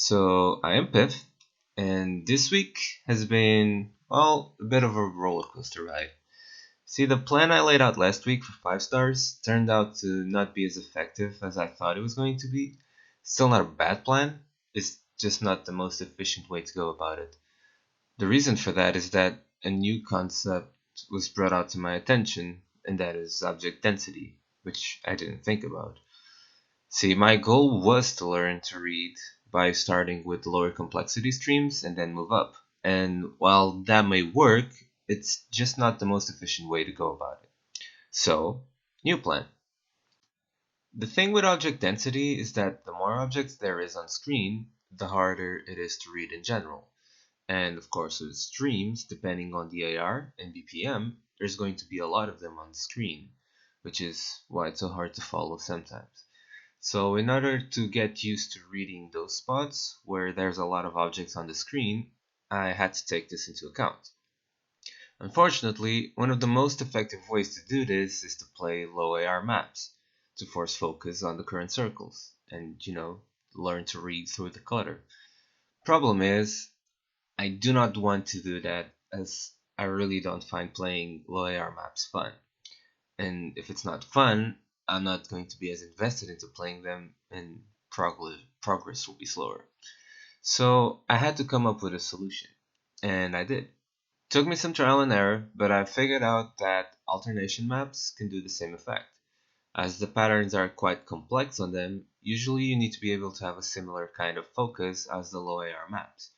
So I am Piff, and this week has been, well, a bit of a roller coaster ride. See, the plan I laid out last week for 5 stars turned out to not be as effective as I thought it was going to be. Still not a bad plan, it's just not the most efficient way to go about it. The reason for that is that a new concept was brought out to my attention, and that is object density, which I didn't think about. See, my goal was to learn to read by starting with lower complexity streams and then move up. And while that may work, it's just not the most efficient way to go about it. So, new plan. The thing with object density is that the more objects there is on screen, the harder it is to read in general. And of course, with streams, depending on the AR and BPM, there's going to be a lot of them on screen, which is why it's so hard to follow sometimes. So in order to get used to reading those spots where there's a lot of objects on the screen, I had to take this into account. Unfortunately, one of the most effective ways to do this is to play low AR maps to force focus on the current circles and, learn to read through the clutter. Problem is, I do not want to do that as I really don't find playing low AR maps fun. And if it's not fun, I'm not going to be as invested into playing them, and progress will be slower. So I had to come up with a solution, and I did. Took me some trial and error, but I figured out that alternation maps can do the same effect. As the patterns are quite complex on them, usually you need to be able to have a similar kind of focus as the low AR maps.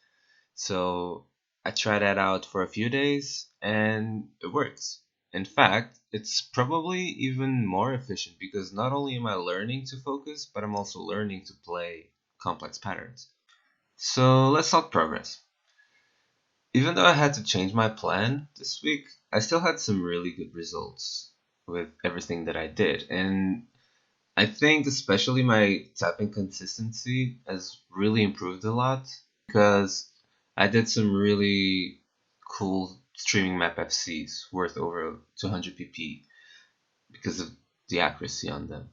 So I tried that out for a few days, and it works. In fact, it's probably even more efficient because not only am I learning to focus, but I'm also learning to play complex patterns. So let's talk progress. Even though I had to change my plan this week, I still had some really good results with everything that I did. And I think especially my tapping consistency has really improved a lot because I did some really cool streaming map FCs worth over 200 pp because of the accuracy on them.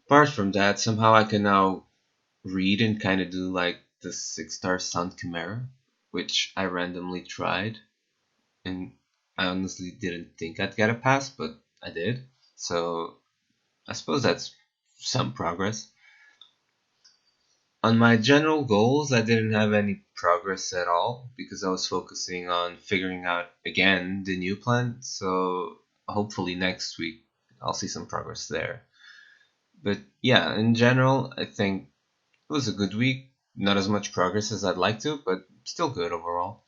Apart from that, somehow I can now read and kind of do like the 6-star Sound Chimera, which I randomly tried, and I honestly didn't think I'd get a pass, but I did. So I suppose that's some progress. On my general goals, I didn't have any progress at all because I was focusing on figuring out again the new plan. So hopefully next week I'll see some progress there. But yeah, in general, I think it was a good week. Not as much progress as I'd like to, but still good overall.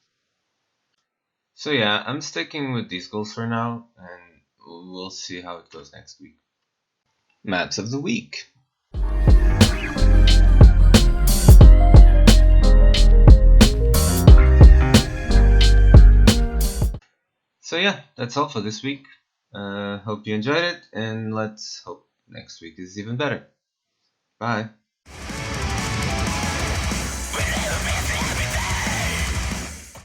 So yeah, I'm sticking with these goals for now, and we'll see how it goes next week. Maps of the week. So yeah, that's all for this week. Hope you enjoyed it, and let's hope next week is even better. Bye.